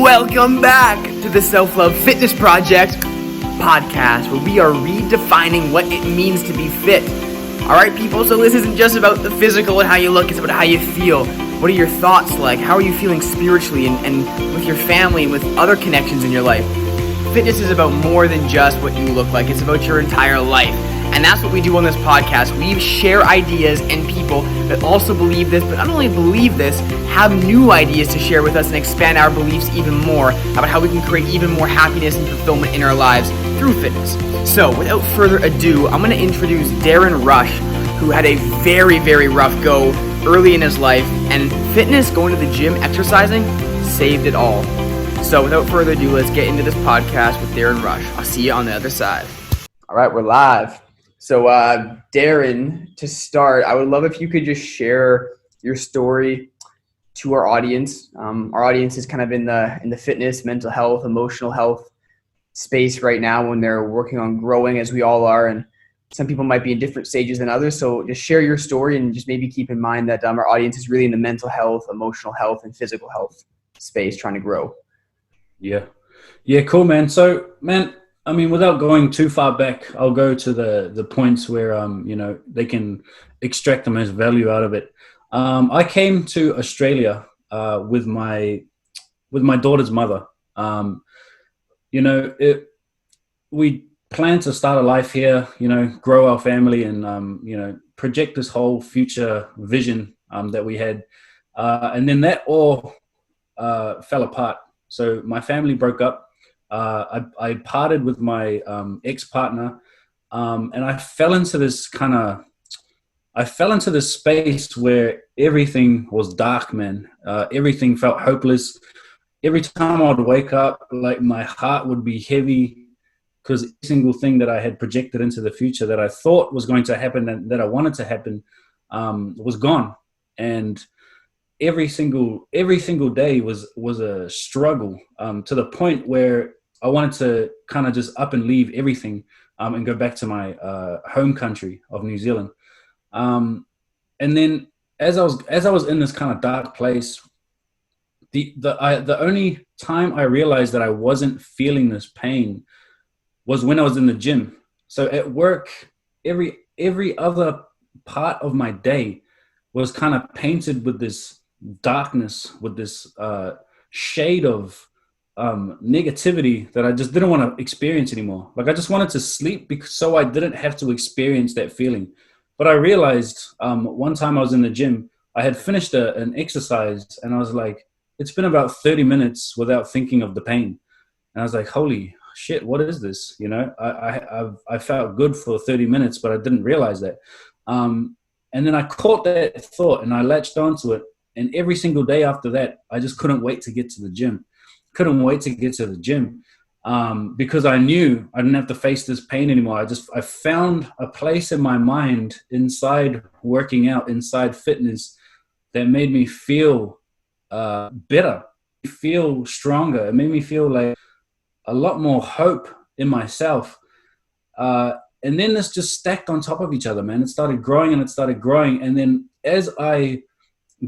Welcome back to the Self-Love Fitness Project podcast, where we are redefining what it means to be fit. All right, people, so this isn't just about the physical and how you look, it's about how you feel. What are your thoughts like? How are you feeling spiritually and with your family and with other connections in your life? Fitness is about more than just what you look like. It's about your entire life. And that's what we do on this podcast. We share ideas and people that also believe this, but not only believe this, have new ideas to share with us and expand our beliefs even more about how we can create even more happiness and fulfillment in our lives through fitness. So without further ado, I'm going to introduce Darren Rush, who had a very, very rough go early in his life, and fitness, going to the gym, exercising, saved it all. So without further ado, let's get into this podcast with Darren Rush. I'll see you on the other side. All right, we're live. So Darren, to start, I would love if you could just share your story to our audience. Our audience is kind of in the fitness, mental health, emotional health space right now when they're working on growing, as we all are. And some people might be in different stages than others. So just share your story and just maybe keep in mind that our audience is really in the mental health, emotional health, and physical health space trying to grow. Yeah, cool, man. So, man, I mean, without going too far back, I'll go to the points where, they can extract the most value out of it. I came to Australia with my daughter's mother. We planned to start a life here, grow our family and, project this whole future vision that we had. And then that all fell apart. So my family broke up. I parted with my ex-partner, and I fell into this space where everything was dark, man. Everything felt hopeless. Every time I would wake up, like my heart would be heavy because every single thing that I had projected into the future that I thought was going to happen and that I wanted to happen was gone. And every single day was a struggle to the point where I wanted to kind of just up and leave everything and go back to my home country of New Zealand. And then as I was in this kind of dark place, the only time I realized that I wasn't feeling this pain was when I was in the gym. So at work, every other part of my day was kind of painted with this darkness, with this shade of negativity that I just didn't want to experience anymore. Like I just wanted to sleep so I didn't have to experience that feeling. But I realized one time I was in the gym, I had finished an exercise and I was like, it's been about 30 minutes without thinking of the pain. And I was like, holy shit, what is this? I felt good for 30 minutes, but I didn't realize that. And then I caught that thought and I latched onto it. And every single day after that, I just couldn't wait to get to the gym. Because I knew I didn't have to face this pain anymore. I found a place in my mind inside working out, inside fitness, that made me feel better, feel stronger. It made me feel like a lot more hope in myself. And then this just stacked on top of each other, man. It started growing. And then as I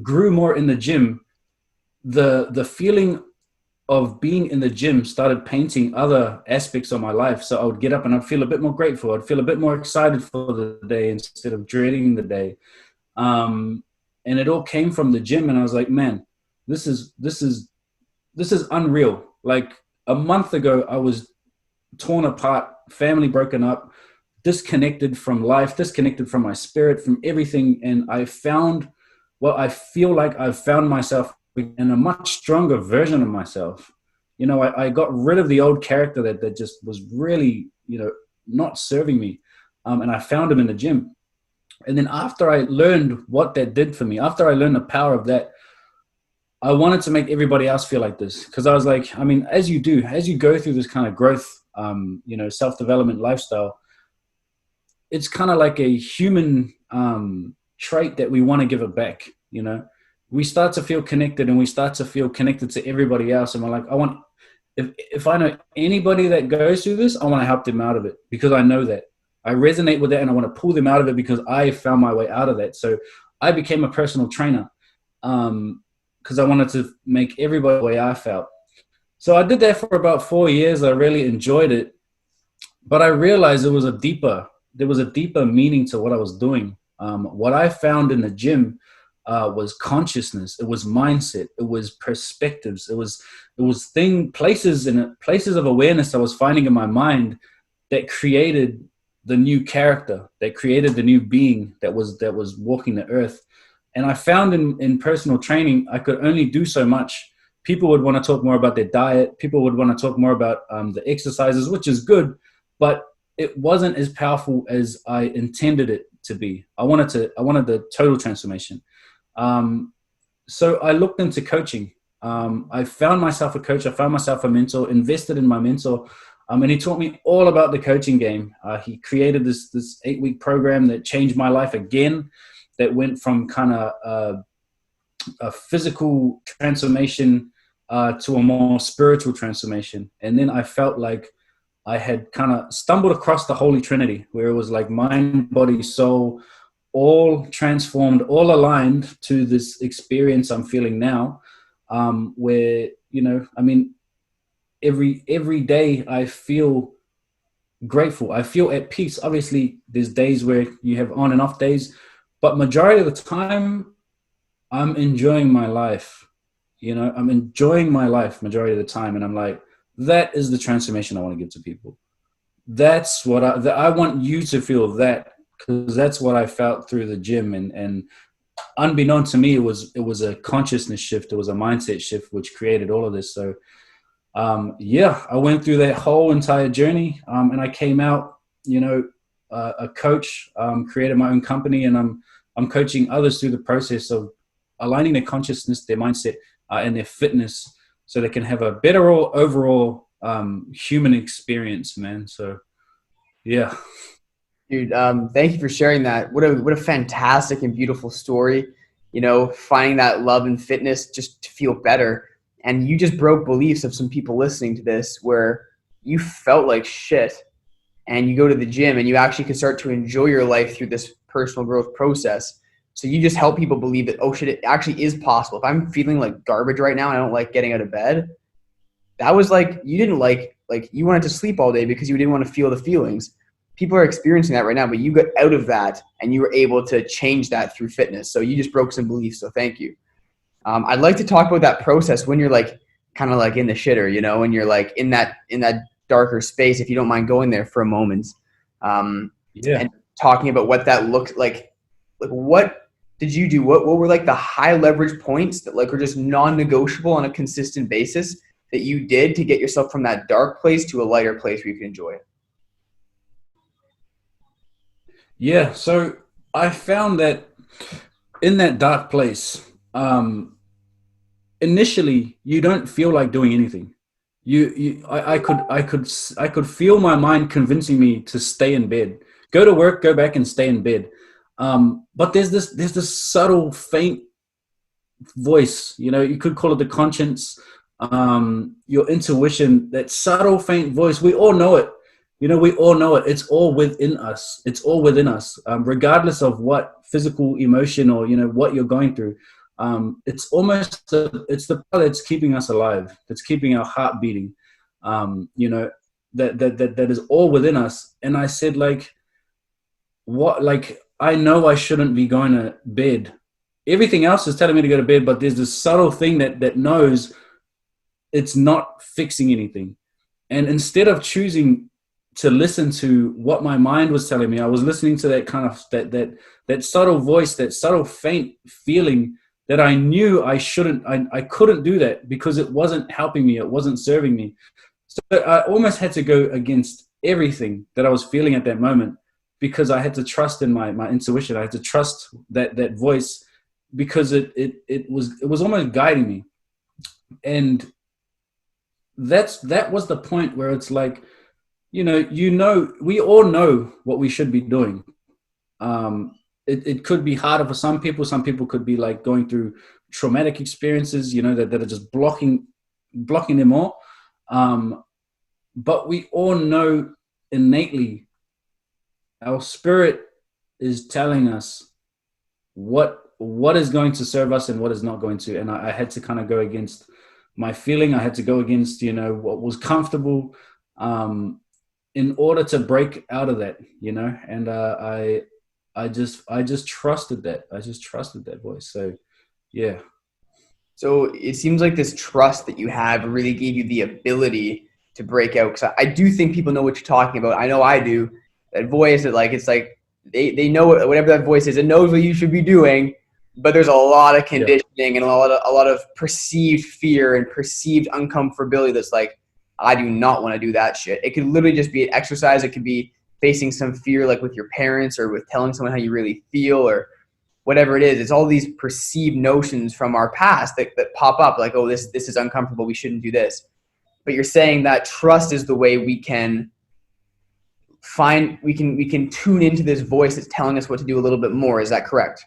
grew more in the gym, the feeling of being in the gym started painting other aspects of my life. So I would get up and I'd feel a bit more grateful. I'd feel a bit more excited for the day instead of dreading the day. And it all came from the gym. And I was like, man, this is unreal. Like a month ago, I was torn apart, family broken up, disconnected from life, disconnected from my spirit, from everything. And I feel like I've found myself in a much stronger version of myself. I got rid of the old character that just was really, not serving me. And I found him in the gym. And then after I learned what that did for me, after I learned the power of that, I wanted to make everybody else feel like this. Because I was like, I mean, as you go through this kind of growth, self-development lifestyle, it's kind of like a human trait that we want to give it back, We start to feel connected and we start to feel connected to everybody else. And we're like, if I know anybody that goes through this, I want to help them out of it because I know that. I resonate with that and I want to pull them out of it because I found my way out of that. So I became a personal trainer because I wanted to make everybody the way I felt. So I did that for about 4 years. I really enjoyed it, but I realized there was a deeper meaning to what I was doing. What I found in the gym was consciousness. It was mindset. It was perspectives. It was places of awareness I was finding in my mind that created the new character, that created the new being that was walking the earth. And I found in personal training, I could only do so much. People would want to talk more about their diet. People would want to talk more about the exercises, which is good, but it wasn't as powerful as I intended it to be. I wanted the total transformation. Um, so I looked into coaching. I found myself a coach. I found myself a mentor, invested in my mentor. And he taught me all about the coaching game. He created this 8-week program that changed my life again, that went from kind of a physical transformation to a more spiritual transformation. And then I felt like I had kind of stumbled across the Holy Trinity, where it was like mind, body, soul, all transformed, all aligned to this experience I'm feeling now, where, I mean, every day I feel grateful. I feel at peace. Obviously, there's days where you have on and off days, but majority of the time, I'm enjoying my life. I'm enjoying my life majority of the time, and I'm like, that is the transformation I want to give to people. That's what I want you to feel, that, because that's what I felt through the gym, and unbeknown to me, it was a consciousness shift. It was a mindset shift, which created all of this. So I went through that whole entire journey, and I came out, a coach, created my own company, and I'm coaching others through the process of aligning their consciousness, their mindset, and their fitness, so they can have a better overall human experience, man. So yeah. Dude, thank you for sharing that. What a fantastic and beautiful story. Finding that love and fitness just to feel better. And you just broke beliefs of some people listening to this, where you felt like shit, and you go to the gym and you actually can start to enjoy your life through this personal growth process. So you just help people believe that, oh shit, it actually is possible. If I'm feeling like garbage right now and I don't like getting out of bed, that was like, you didn't like you wanted to sleep all day because you didn't want to feel the feelings. People are experiencing that right now, but you got out of that and you were able to change that through fitness. So you just broke some beliefs. So thank you. I'd like to talk about that process when you're like kind of like in the shitter, when you're like in that darker space, if you don't mind going there for a moment, Yeah. and talking about what that looked like. Like, what did you do? What were like the high leverage points that like were just non-negotiable on a consistent basis that you did to get yourself from that dark place to a lighter place where you can enjoy it? Yeah. So I found that in that dark place, initially you don't feel like doing anything. I could feel my mind convincing me to stay in bed, go to work, go back and stay in bed. But there's this subtle, faint voice. You could call it the conscience, your intuition, that subtle, faint voice. We all know it. We all know it. It's all within us. It's all within us, regardless of what physical emotion or what you're going through. It's the part that's keeping us alive, that's keeping our heart beating. That is all within us. And I said, like, what? Like, I know I shouldn't be going to bed. Everything else is telling me to go to bed, but there's this subtle thing that knows it's not fixing anything. And instead of choosing to listen to what my mind was telling me, I was listening to that kind of that subtle voice, that subtle faint feeling that I knew I couldn't do that because it wasn't helping me. It wasn't serving me. So I almost had to go against everything that I was feeling at that moment, because I had to trust in my intuition. I had to trust that voice, because it was almost guiding me. And that was the point where it's like, we all know what we should be doing. It could be harder for some people. Some people could be like going through traumatic experiences, that are just blocking them all. But we all know innately, our spirit is telling us what is going to serve us and what is not going to. And I had to kind of go against my feeling. I had to go against, you know, what was comfortable, in order to break out of that, you know. And I just trusted that. I just trusted that voice. So yeah. So it seems like this trust that you have really gave you the ability to break out. Because I do think people know what you're talking about. I know I do. That voice that like, it's like they know whatever that voice is, it knows what you should be doing, but there's a lot of Yeah. conditioning and a lot of perceived fear and perceived uncomfortability that's like, I do not want to do that shit. It could literally just be an exercise. It could be facing some fear like with your parents or with telling someone how you really feel or whatever it is. It's all these perceived notions from our past that pop up like, oh, this is uncomfortable, we shouldn't do this. But you're saying that trust is the way we can tune into this voice that's telling us what to do a little bit more. Is that correct?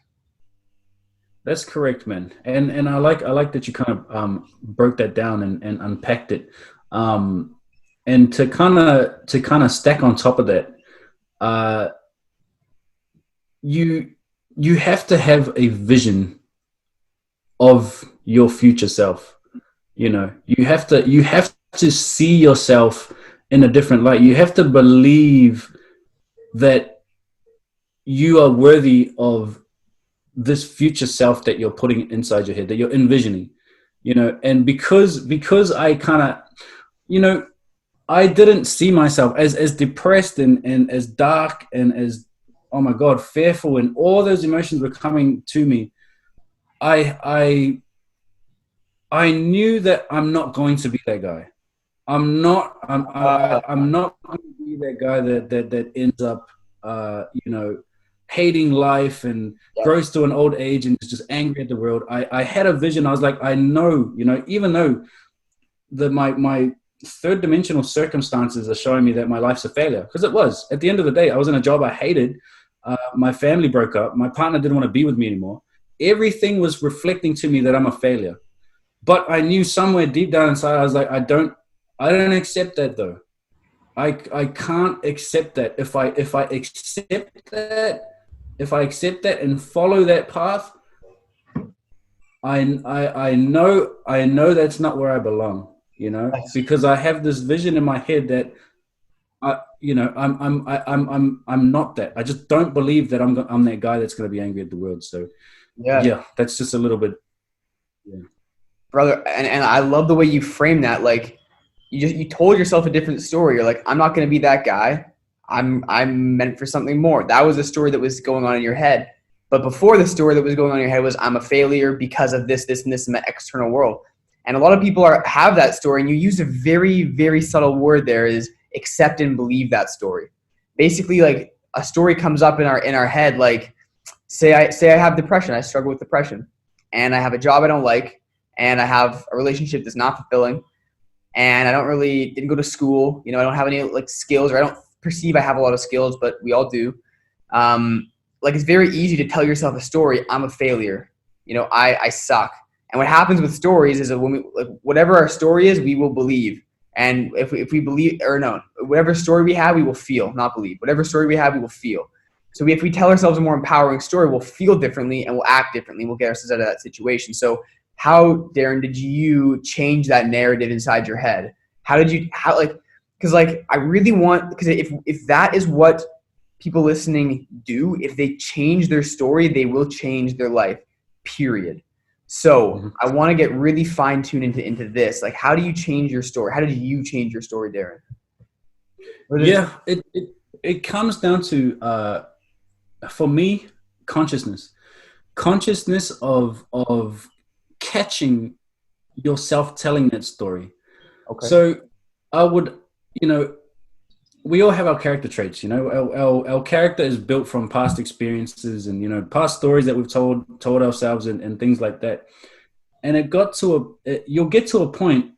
That's correct, man. And I like that you kind of broke that down and unpacked it. And to kind of stack on top of that, uh, you have to have a vision of your future self. You know, you have to see yourself in a different light. You have to believe that you are worthy of this future self that you're putting inside your head, that you're envisioning, you know. And because I kind of, you know, I didn't see myself as depressed and as dark and as, oh my God, fearful, and all those emotions were coming to me. I knew that I'm not going to be that guy. I'm not going to be that guy that ends up, you know, hating life and Yeah. grows to an old age and is just angry at the world. I had a vision. I was like, I know, you know, even though my third dimensional circumstances are showing me that my life's a failure, because it was. At the end of the day, I was in a job I hated. My family broke up. My partner didn't want to be with me anymore. Everything was reflecting to me that I'm a failure. But I knew somewhere deep down inside, I was like, I don't accept that though. I can't accept that. If I accept that and follow that path, I know that's not where I belong, you know, because I have this vision in my head that you know, I'm not that. I just don't believe that I'm that guy that's going to be angry at the world. So yeah, that's just a little bit. Yeah. Brother, and I love the way you frame that. Like you told yourself a different story. You're like, I'm not going to be that guy. I'm meant for something more. That was the story that was going on in your head. But before the story that was going on in your head was, I'm a failure because of this, this, and this in the external world. And a lot of people have that story, and you use a very, very subtle word there is accept and believe that story. Basically, like a story comes up in our head, like say I have depression, I struggle with depression, and I have a job I don't like, and I have a relationship that's not fulfilling, and I didn't go to school, you know, I don't have any like skills, or I don't perceive I have a lot of skills, but we all do. Like it's very easy to tell yourself a story, I'm a failure, you know, I suck. And what happens with stories is that when we, like, whatever our story is, we will believe. And if we believe, or no, whatever story we have, we will feel, not believe. Whatever story we have, we will feel. So if we tell ourselves a more empowering story, we'll feel differently and we'll act differently. We'll get ourselves out of that situation. So how, Darren, did you change that narrative inside your head? Because like, I really want, because if that is what people listening do, if they change their story, they will change their life, period. So I want to get really fine-tuned into this. Like, how do you change your story? How did you change your story, Darren? Yeah, it comes down to, for me, consciousness of catching yourself telling that story. Okay. So I would, you know, we all have our character traits, you know, our character is built from past experiences and, you know, past stories that we've told ourselves and things like that. And you'll get to a point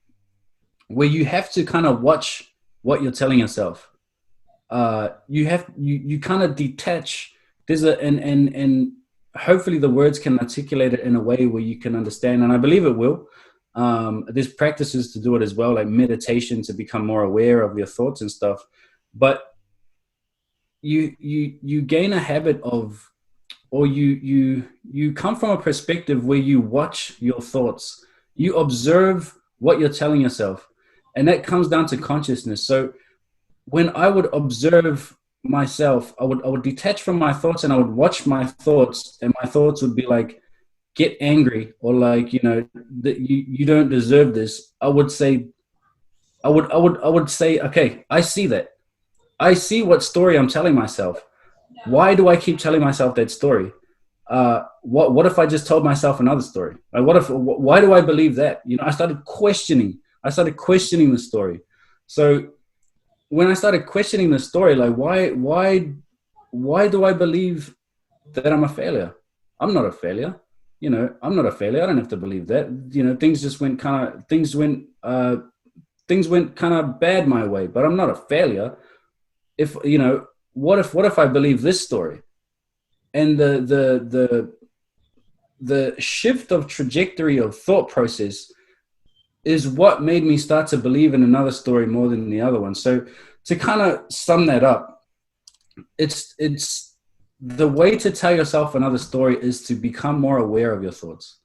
where you have to kind of watch what you're telling yourself. You kind of detach. And hopefully the words can articulate it in a way where you can understand. And I believe it will. There's practices to do it as well, like meditation to become more aware of your thoughts and stuff. But you gain a habit of, or you come from a perspective where you watch your thoughts, you observe what you're telling yourself. And that comes down to consciousness. So when I would observe myself, I would detach from my thoughts and I would watch my thoughts, and my thoughts would be like, get angry, or like, that you don't deserve this. I would say, okay, I see that. I see what story I'm telling myself. Why do I keep telling myself that story? What if I just told myself another story? Like, why do I believe that? I started questioning the story. So when I started questioning the story, like, why do I believe that I'm a failure? I'm not a failure. I'm not a failure. I don't have to believe that. Things went kind of bad my way, but I'm not a failure. If what if I believe this story? And the shift of trajectory of thought process is what made me start to believe in another story more than the other one. So to kind of sum that up, it's the way to tell yourself another story is to become more aware of your thoughts.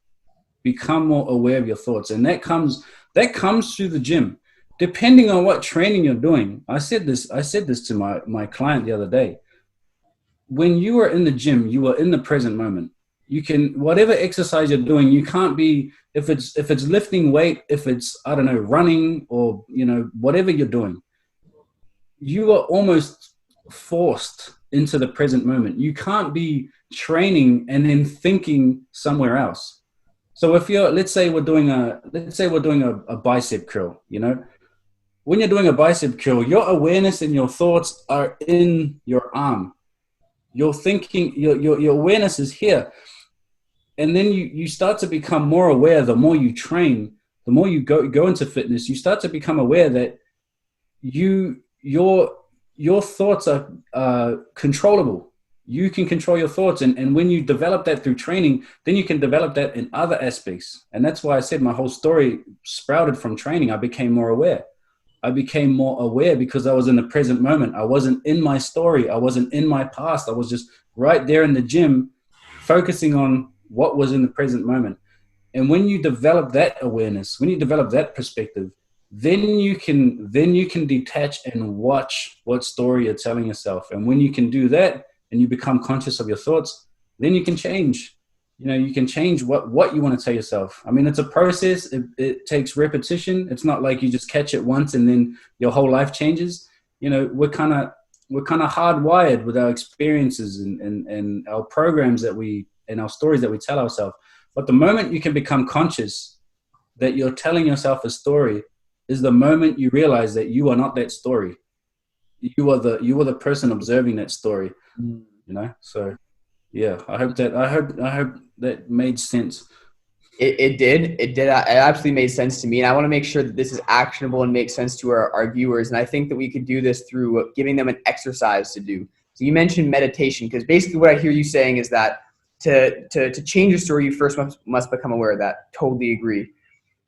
Become more aware of your thoughts, and that comes through the gym. Depending on what training you're doing, I said this to my client the other day. When you are in the gym, you are in the present moment. You can, whatever exercise you're doing, you can't be, if it's lifting weight, if it's, I don't know, running, or whatever you're doing, you are almost forced into the present moment. You can't be training and then thinking somewhere else. So if let's say we're doing a bicep curl, when you're doing a bicep curl, your awareness and your thoughts are in your arm. Your thinking, your awareness is here. And then you start to become more aware. The more you train, the more you go into fitness, you start to become aware that your thoughts are controllable. You can control your thoughts. And when you develop that through training, then you can develop that in other aspects. And that's why I said my whole story sprouted from training. I became more aware. Because I was in the present moment. I wasn't in my story. I wasn't in my past. I was just right there in the gym, focusing on what was in the present moment. And when you develop that awareness, when you develop that perspective, then you can detach and watch what story you're telling yourself. And when you can do that and you become conscious of your thoughts, then you can change. You can change what you want to tell yourself. I mean, it's a process. It takes repetition. It's not like you just catch it once and then your whole life changes. We're kind of hardwired with our experiences and our programs and our stories that we tell ourselves. But the moment you can become conscious that you're telling yourself a story is the moment you realize that you are not that story. You are the person observing that story. So yeah, I hope that made sense. It did. It absolutely made sense to me. And I want to make sure that this is actionable and makes sense to our viewers. And I think that we could do this through giving them an exercise to do. So you mentioned meditation, because basically what I hear you saying is that to change a story, you first must become aware of that. Totally agree.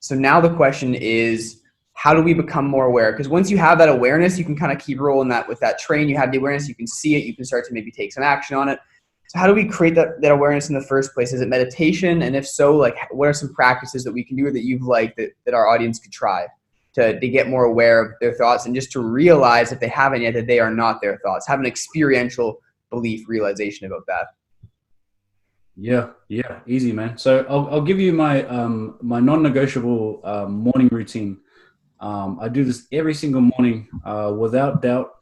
So now the question is, how do we become more aware? Because once you have that awareness, you can kind of keep rolling that with that train. You have the awareness, you can see it, you can start to maybe take some action on it. So how do we create that awareness in the first place? Is it meditation? And if so, like, what are some practices that we can do or that you've liked that our audience could try to get more aware of their thoughts, and just to realize, if they haven't yet, that they are not their thoughts? Have an experiential belief realization about that. Yeah, easy, man. So I'll give you my my non-negotiable morning routine. I do this every single morning without doubt,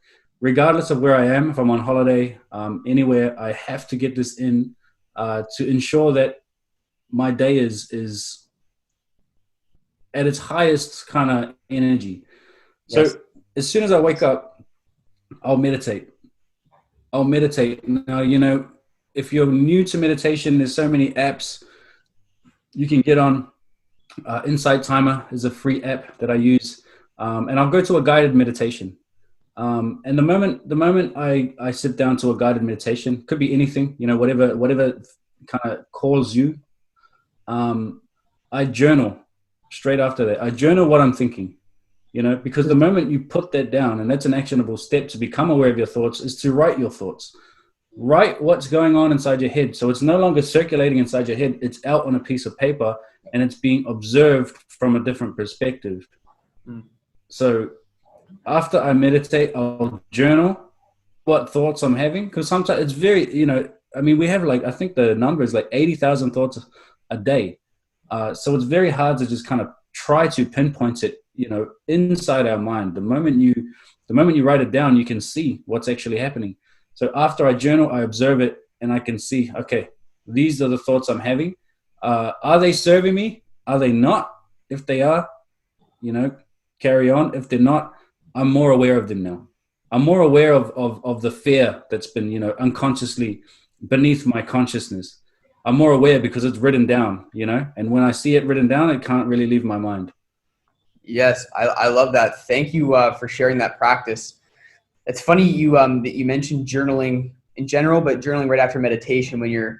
regardless of where I am. If I'm on holiday, anywhere, I have to get this in to ensure that my day is at its highest kind of energy. So yes. As soon as I wake up, I'll meditate. Now, if you're new to meditation, there's so many apps you can get on. Insight Timer is a free app that I use, and I'll go to a guided meditation. And the moment I sit down to a guided meditation, could be anything, whatever kind of calls you. I journal straight after that. I journal what I'm thinking, because the moment you put that down, and that's an actionable step to become aware of your thoughts, is to write your thoughts. Write what's going on inside your head. So it's no longer circulating inside your head. It's out on a piece of paper. and it's being observed from a different perspective. Mm. So after I meditate, I'll journal what thoughts I'm having, because sometimes it's very, I mean, we have like, I think the number is like 80,000 thoughts a day. So it's very hard to just kind of try to pinpoint it, inside our mind. The moment you write it down, you can see what's actually happening. So after I journal, I observe it, and I can see, okay, these are the thoughts I'm having. Are they serving me? Are they not? If they are, carry on. If they're not, I'm more aware of them now. I'm more aware of the fear that's been, unconsciously beneath my consciousness. I'm more aware because it's written down, and when I see it written down, it can't really leave my mind. Yes, I love that. Thank you for sharing that practice. It's funny that you mentioned journaling in general, but journaling right after meditation when you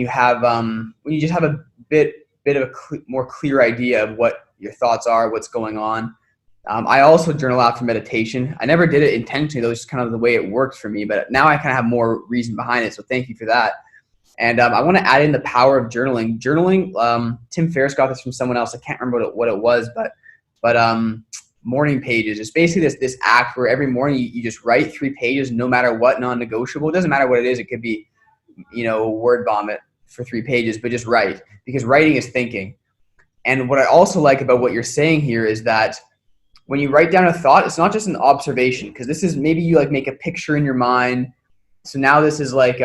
just have a bit of a more clear idea of what your thoughts are, what's going on. I also journal after meditation. I never did it intentionally, though. It's just kind of the way it worked for me, but now I kind of have more reason behind it. So thank you for that. And I want to add in the power of journaling. Tim Ferriss got this from someone else. I can't remember what it was, but morning pages. It's basically this act where every morning you just write 3 pages, no matter what, non-negotiable. It doesn't matter what it is. It could be, word vomit for 3 pages, but just write, because writing is thinking. And what I also like about what you're saying here is that when you write down a thought, it's not just an observation, because this is maybe you like make a picture in your mind. So now this is like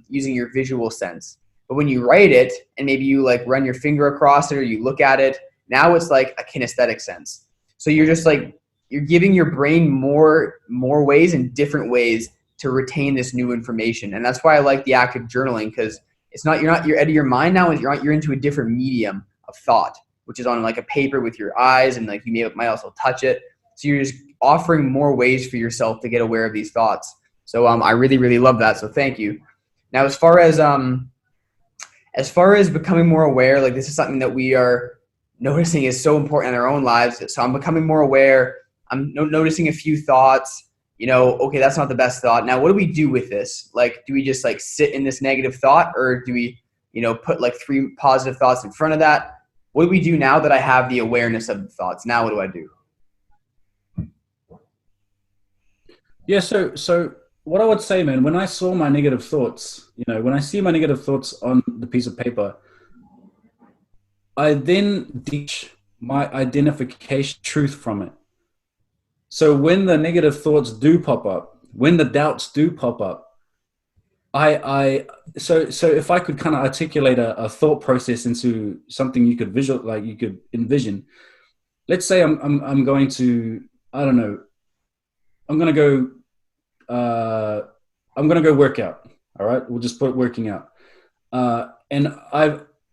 using your visual sense. But when you write it and maybe you like run your finger across it or you look at it, now it's like a kinesthetic sense. So you're just like, you're giving your brain more ways and different ways to retain this new information. And that's why I like the act of journaling, because you're out of your mind now, you're into a different medium of thought, which is on like a paper with your eyes, and like you might also touch it. So you're just offering more ways for yourself to get aware of these thoughts. So I really, really love that. So thank you. Now, as far as becoming more aware, like this is something that we are noticing is so important in our own lives. So I'm becoming more aware. I'm noticing a few thoughts, okay, that's not the best thought. Now, what do we do with this? Like, do we just like sit in this negative thought, or do we, put like 3 positive thoughts in front of that? What do we do now that I have the awareness of the thoughts? Now, what do I do? Yeah. So what I would say, man, when I saw my negative thoughts, when I see my negative thoughts on the piece of paper, I then teach my identification truth from it. So when the negative thoughts do pop up, when the doubts do pop up, so if I could kind of articulate a thought process into something you could you could envision. Let's say I'm going to, I don't know, I'm going to go work out. All right, we'll just put working out. And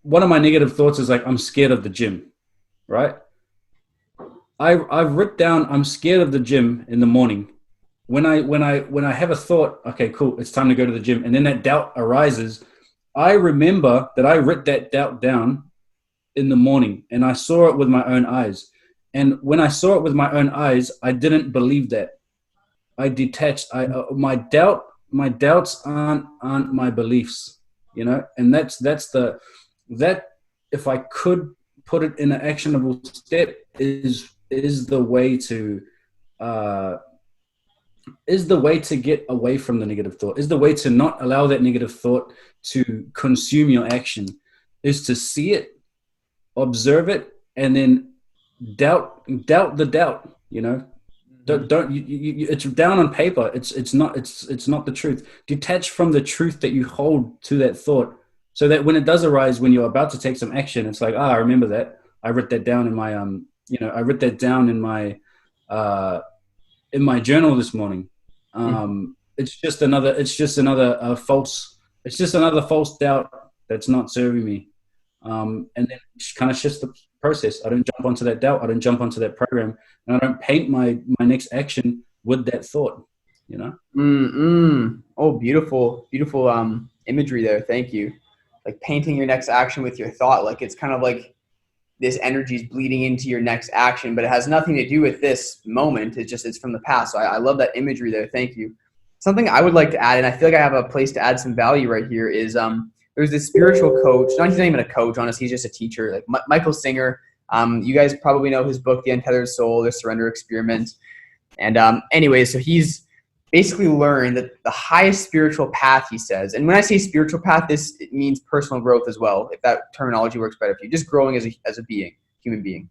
one of my negative thoughts is like, I'm scared of the gym, right? I've written down, I'm scared of the gym in the morning. When I have a thought, okay, cool, it's time to go to the gym, and then that doubt arises, I remember that I wrote that doubt down in the morning, and I saw it with my own eyes. And when I saw it with my own eyes, I didn't believe that. I detached. My doubts aren't my beliefs, and that if I could put it in an actionable step is the way to get away from the negative thought, is the way to not allow that negative thought to consume your action, is to see it, observe it, and then doubt the doubt. It's down on paper. It's not the truth. Detach from the truth that you hold to that thought, so that when it does arise, when you're about to take some action, it's like, I remember that. I wrote that down in my I wrote that down in my journal this morning. It's just another false doubt that's not serving me. And then it kind of shifts the process. I don't jump onto that doubt. I don't jump onto that program, and I don't paint my next action with that thought. Oh, beautiful imagery there. Thank you. Like painting your next action with your thought. Like it's kind of like this energy is bleeding into your next action, but it has nothing to do with this moment. It's from the past. So I love that imagery there. Thank you. Something I would like to add, and I feel like I have a place to add some value right here, is There's this spiritual coach. Not he's not even a coach, honestly. He's just a teacher. Like Michael Singer. You guys probably know his book, The Untethered Soul, The Surrender Experiment. And anyway, so he's basically learned that the highest spiritual path, he says, and when I say spiritual path, it means personal growth as well, if that terminology works better for you, just growing as a being, human being.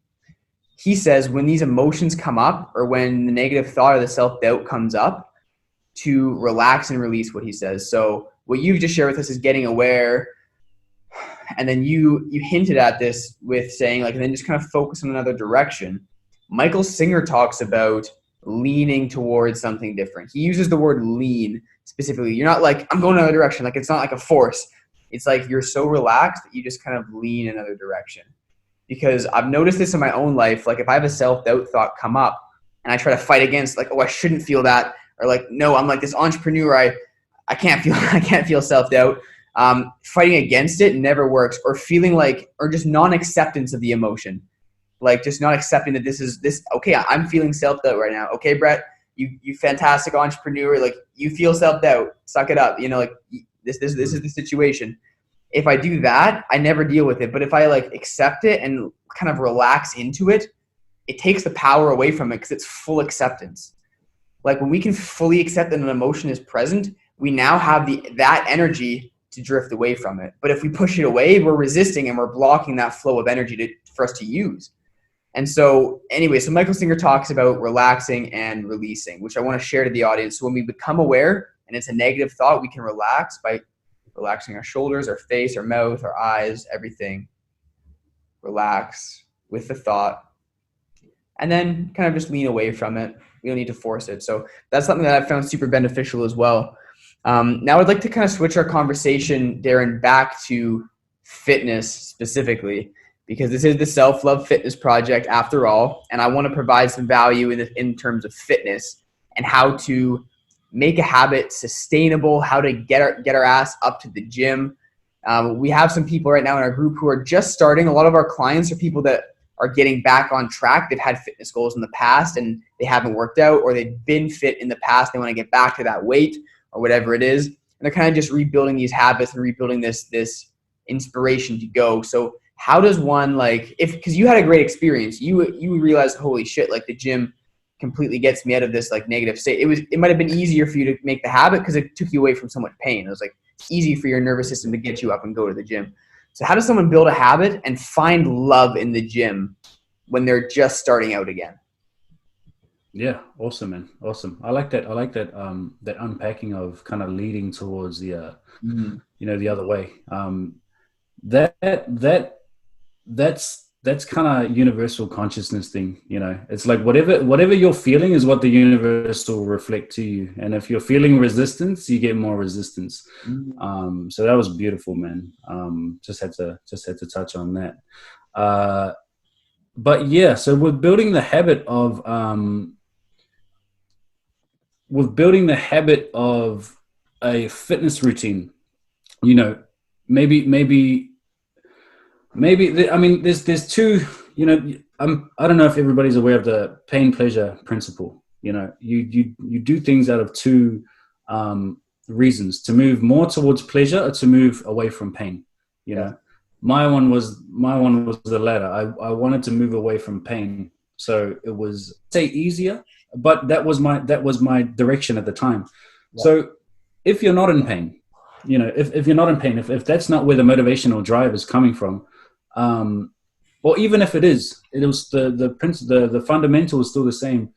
He says when these emotions come up or when the negative thought or the self-doubt comes up, to relax and release, what he says. So what you've just shared with us is getting aware, and then you hinted at this with saying like, and then just kind of focus on another direction. Michael Singer talks about leaning towards something different. He uses the word lean specifically. You're not like, I'm going another direction. Like, it's not like a force. It's like you're so relaxed that you just kind of lean another direction. Because I've noticed this in my own life. Like if I have a self-doubt thought come up and I try to fight against like, oh, I shouldn't feel that. Or like, no, I'm like this entrepreneur. I can't feel self-doubt. Fighting against it never works. Or feeling like, or just non-acceptance of the emotion. Like just not accepting that this, okay, I'm feeling self-doubt right now. Okay, Brett, you fantastic entrepreneur. Like you feel self-doubt, suck it up. You know, like this is the situation. If I do that, I never deal with it. But if I like accept it and kind of relax into it, it takes the power away from it because it's full acceptance. Like when we can fully accept that an emotion is present, we now have that energy to drift away from it. But if we push it away, we're resisting and we're blocking that flow of energy for us to use. And so anyway, so Michael Singer talks about relaxing and releasing, which I want to share to the audience. So when we become aware and it's a negative thought, we can relax by relaxing our shoulders, our face, our mouth, our eyes, everything. Relax with the thought. And then kind of just lean away from it. We don't need to force it. So that's something that I've found super beneficial as well. Now I'd like to kind of switch our conversation, Darren, back to fitness specifically, because this is the Self-Love Fitness Project after all. And I want to provide some value in terms of fitness and how to make a habit sustainable, how to get our ass up to the gym. We have some people right now in our group who are just starting. A lot of our clients are people that are getting back on track. They've had fitness goals in the past and they haven't worked out, or they've been fit in the past. They want to get back to that weight or whatever it is. And they're kind of just rebuilding these habits and rebuilding this inspiration to go. So how does one, like, because you had a great experience, you realized, holy shit, like the gym completely gets me out of this like negative state. It might have been easier for you to make the habit because it took you away from so much pain. It was like, it's easy for your nervous system to get you up and go to the gym. So how does someone build a habit and find love in the gym when they're just starting out again? Yeah, awesome, man. Awesome. I like that. That unpacking of kind of leading towards the, the other way. That's kind of universal consciousness thing. You know, it's like whatever you're feeling is what the universe will reflect to you. And if you're feeling resistance, you get more resistance. So that was beautiful, man. Just had to touch on that. But yeah, so with building the habit of a fitness routine, you know, maybe I mean, there's two, you know, I don't know if everybody's aware of the pain pleasure principle. You know, you do things out of two reasons: to move more towards pleasure or to move away from pain. You know, my one was the latter. I wanted to move away from pain, so it was easier, but that was my direction at the time. Yeah. So if you're not in pain, you know, if you're not in pain, if that's not where the motivational drive is coming from, or even if it was the fundamental is still the same.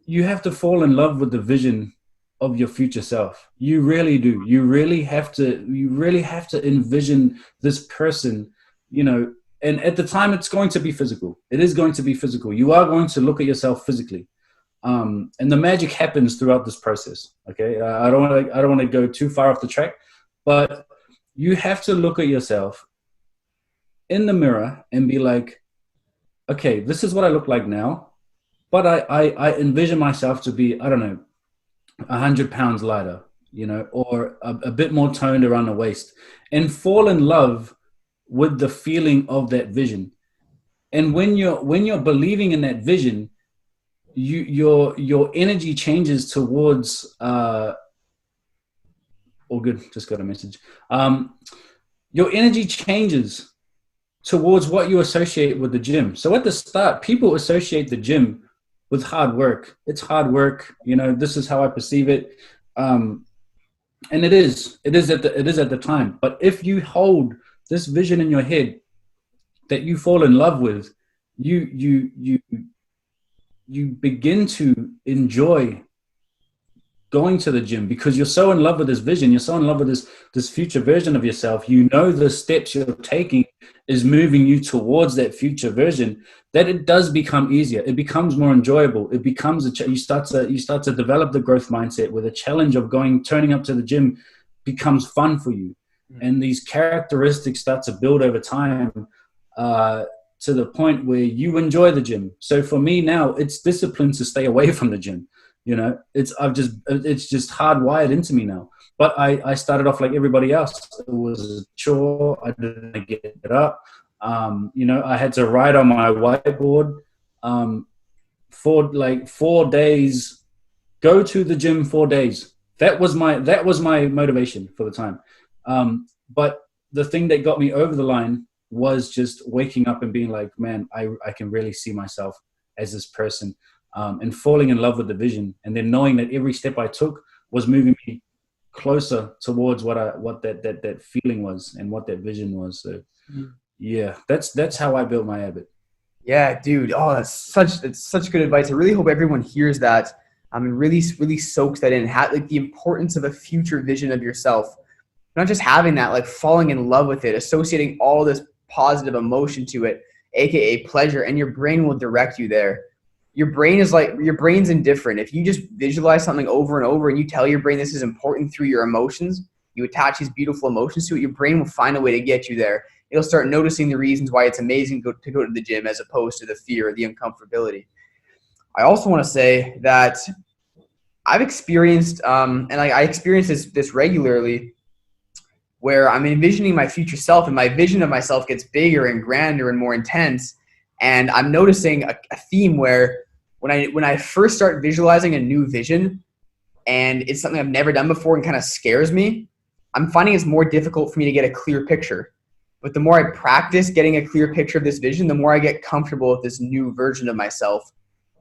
You have to fall in love with the vision of your future self. You really do. You really have to envision this person, you know, and at the time it's going to be physical. It is going to be physical. You are going to look at yourself physically. And the magic happens throughout this process. Okay. I don't want to go too far off the track, but you have to look at yourself in the mirror and be like, okay, this is what I look like now, but I envision myself to be, I don't know, 100 pounds lighter, you know, or a bit more toned around the waist, and fall in love with the feeling of that vision. And when you're believing in that vision, your energy changes towards all good. Just got a message. Your energy changes towards what you associate with the gym. So at the start, people associate the gym with hard work. It's hard work. You know, this is how I perceive it. And it is at the time. But if you hold this vision in your head that you fall in love with, you begin to enjoy going to the gym because you're so in love with this vision. You're so in love with this future version of yourself. You know the steps you're taking is moving you towards that future version, that it does become easier. It becomes more enjoyable. It becomes you start to develop the growth mindset where the challenge of turning up to the gym becomes fun for you. And these characteristics start to build over time to the point where you enjoy the gym. So for me now, it's discipline to stay away from the gym. You know, it's just hardwired into me now. But I started off like everybody else. It was a chore. I didn't get it up. You know, I had to write on my whiteboard for like 4 days. Go to the gym 4 days. That was my motivation for the time. But the thing that got me over the line was just waking up and being like, man, I can really see myself as this person. And falling in love with the vision, and then knowing that every step I took was moving me closer towards what that feeling was and what that vision was. So yeah, that's how I built my habit. Yeah, dude. Oh, it's such good advice. I really hope everyone hears that. And really soaks that in. Like the importance of a future vision of yourself. Not just having that, like falling in love with it, associating all this positive emotion to it, aka pleasure, and your brain will direct you there. Your brain's indifferent. If you just visualize something over and over and you tell your brain this is important through your emotions, you attach these beautiful emotions to it, your brain will find a way to get you there. It'll start noticing the reasons why it's amazing to go to the gym as opposed to the fear or the uncomfortability. I also want to say that I've experienced, and I experience this regularly, where I'm envisioning my future self and my vision of myself gets bigger and grander and more intense. And I'm noticing a theme where when I first start visualizing a new vision and it's something I've never done before and kind of scares me, I'm finding it's more difficult for me to get a clear picture. But the more I practice getting a clear picture of this vision, the more I get comfortable with this new version of myself.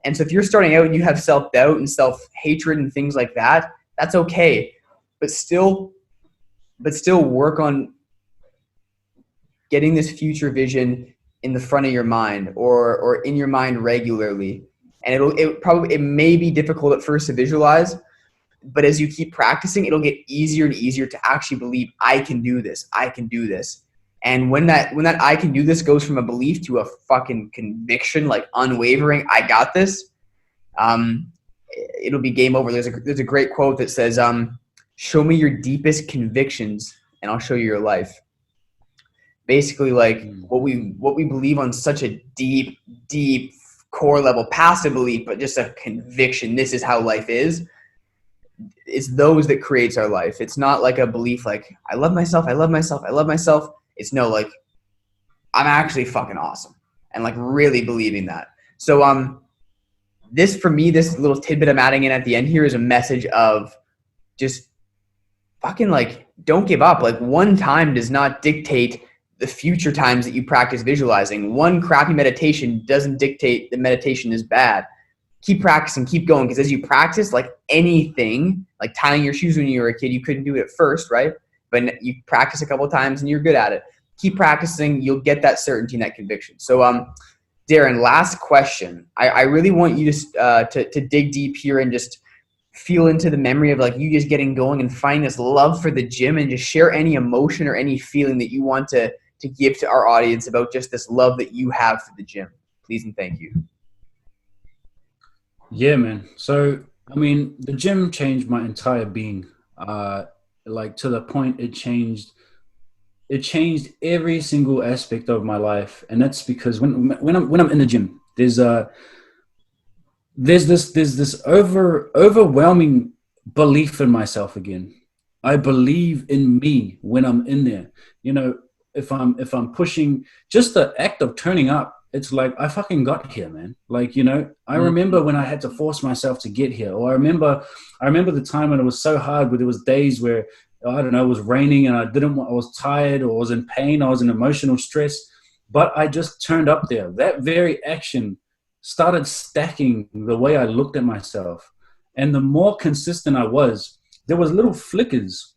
And so if you're starting out and you have self-doubt and self-hatred and things like that, that's okay. But still work on getting this future vision in the front of your mind or in your mind regularly. And it may be difficult at first to visualize, but as you keep practicing, it'll get easier and easier to actually believe I can do this. And when that I can do this goes from a belief to a fucking conviction, like unwavering, I got this, it'll be game over. There's a great quote that says, show me your deepest convictions and I'll show you your life. Basically, like what we believe on such a deep core level, past a belief, but just a conviction, this is how life is. It's those that creates our life. It's not like a belief like, I love myself. It's no, like, I'm actually fucking awesome. And like really believing that. So this, for me, this little tidbit I'm adding in at the end here is a message of just fucking like, don't give up. Like one time does not dictate the future times that you practice visualizing. One crappy meditation doesn't dictate the meditation is bad. Keep practicing, keep going. Because as you practice, like anything, like tying your shoes when you were a kid, you couldn't do it at first, right? But you practice a couple of times and you're good at it. Keep practicing, you'll get that certainty and that conviction. So Darren, last question. I really want you to dig deep here and just feel into the memory of like you just getting going and find this love for the gym, and just share any emotion or any feeling that you want to give to our audience about just this love that you have for the gym. Please and thank you. Yeah, man. So, I mean, the gym changed my entire being. Like to the point it changed every single aspect of my life. And that's because when I'm in the gym, there's this overwhelming belief in myself again. I believe in me when I'm in there. You know, if I'm pushing, just the act of turning up, it's like I fucking got here, man. Like, you know, I remember when I had to force myself to get here, or I remember the time when it was so hard, where there was days where I don't know, it was raining and I was tired or I was in pain, I was in emotional stress, but I just turned up there. That very action started stacking the way I looked at myself. And the more consistent I was, there was little flickers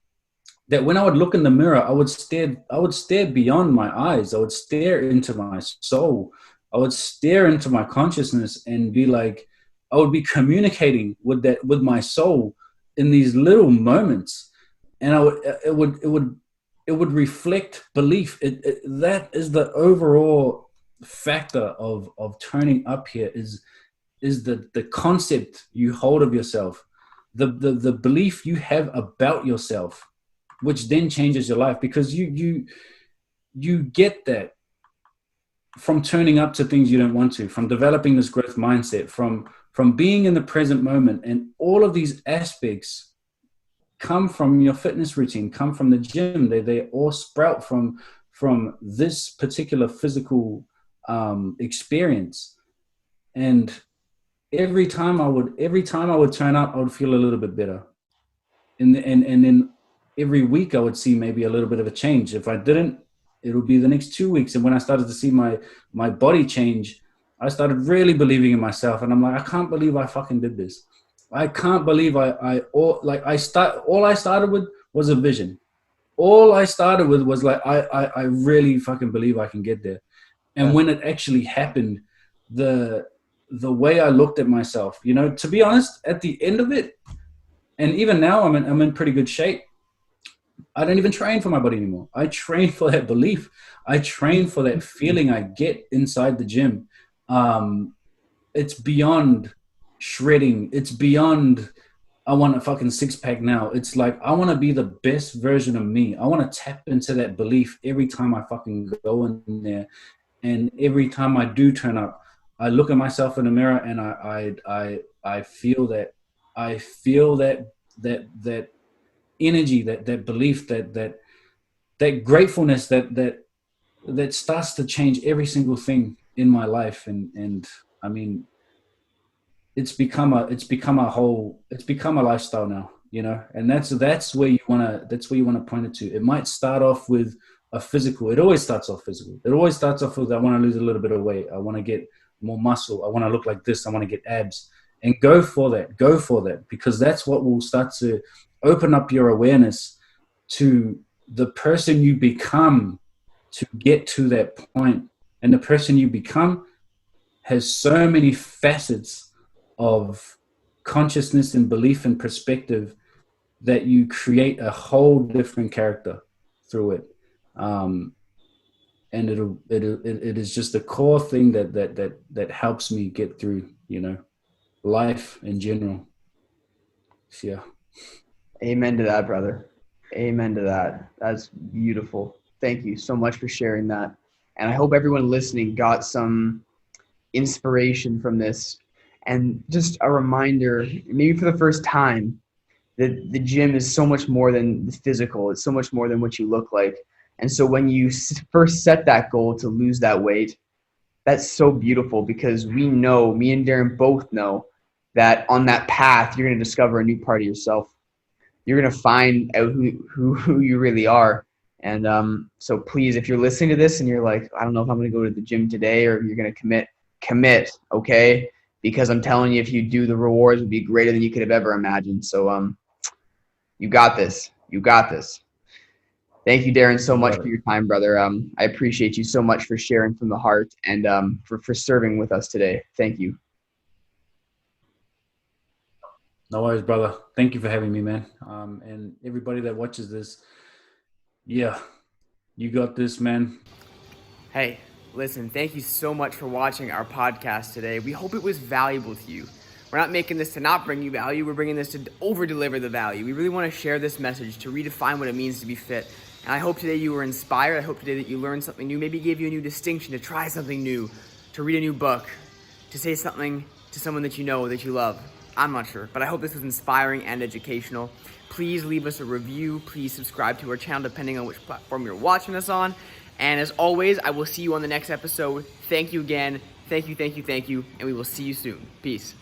that when I would look in the mirror, I would stare beyond my eyes. I would stare into my soul. I would stare into my consciousness and be like, I would be communicating with my soul in these little moments. And it would reflect belief. That is the overall factor of turning up here is the concept you hold of yourself, the belief you have about yourself, which then changes your life, because you get that from turning up to things you don't want to, from developing this growth mindset, from being in the present moment. And all of these aspects come from your fitness routine, come from the gym. They all sprout from this particular physical experience. And every time I would turn up, I would feel a little bit better. And then every week I would see maybe a little bit of a change. If I didn't, it would be the next 2 weeks. And when I started to see my body change, I started really believing in myself. And I'm like, I can't believe I fucking did this. I can't believe all I started with was a vision. All I started with was like, I really fucking believe I can get there. And when it actually happened, the way I looked at myself, to be honest, at the end of it, and even now I'm in pretty good shape. I don't even train for my body anymore. I train for that belief. I train for that feeling I get inside the gym. It's beyond shredding. It's beyond, I want a fucking six pack now. It's like, I want to be the best version of me. I want to tap into that belief every time I fucking go in there. And every time I do turn up, I look at myself in the mirror and I feel that. I feel that energy, that belief, that gratefulness that starts to change every single thing in my life. And I mean, it's become a lifestyle now, and that's where you want to point it to. It might start off with a physical. It always starts off physical. It always starts off with, I want to lose a little bit of weight. I want to get more muscle. I want to look like this. I want to get abs. And go for that, because that's what will start to open up your awareness to the person you become to get to that point. And the person you become has so many facets of consciousness and belief and perspective that you create a whole different character through it. And it is just the core thing that helps me get through, life in general. Yeah. Amen to that, brother. Amen to that. That's beautiful. Thank you so much for sharing that. And I hope everyone listening got some inspiration from this, and just a reminder, maybe for the first time, that the gym is so much more than the physical. It's so much more than what you look like. And so when you first set that goal to lose that weight, that's so beautiful, because we know, me and Darren both know, that on that path, you're going to discover a new part of yourself. You're going to find out who you really are. And so please, if you're listening to this and you're like, I don't know if I'm going to go to the gym today, or you're going to commit, okay? Because I'm telling you, if you do, the rewards will be greater than you could have ever imagined. So you got this. You got this. Thank you, Darren, so much for your time, brother. I appreciate you so much for sharing from the heart, and for serving with us today. Thank you. No worries, brother. Thank you for having me, man. And everybody that watches this, yeah, you got this, man. Hey, listen, thank you so much for watching our podcast today. We hope it was valuable to you. We're not making this to not bring you value. We're bringing this to over-deliver the value. We really want to share this message to redefine what it means to be fit. And I hope today you were inspired. I hope today that you learned something new, maybe gave you a new distinction, to try something new, to read a new book, to say something to someone that you know, that you love. I'm not sure, but I hope this was inspiring and educational. Please leave us a review. Please subscribe to our channel, depending on which platform you're watching us on. And as always, I will see you on the next episode. Thank you again. Thank you, and we will see you soon. Peace.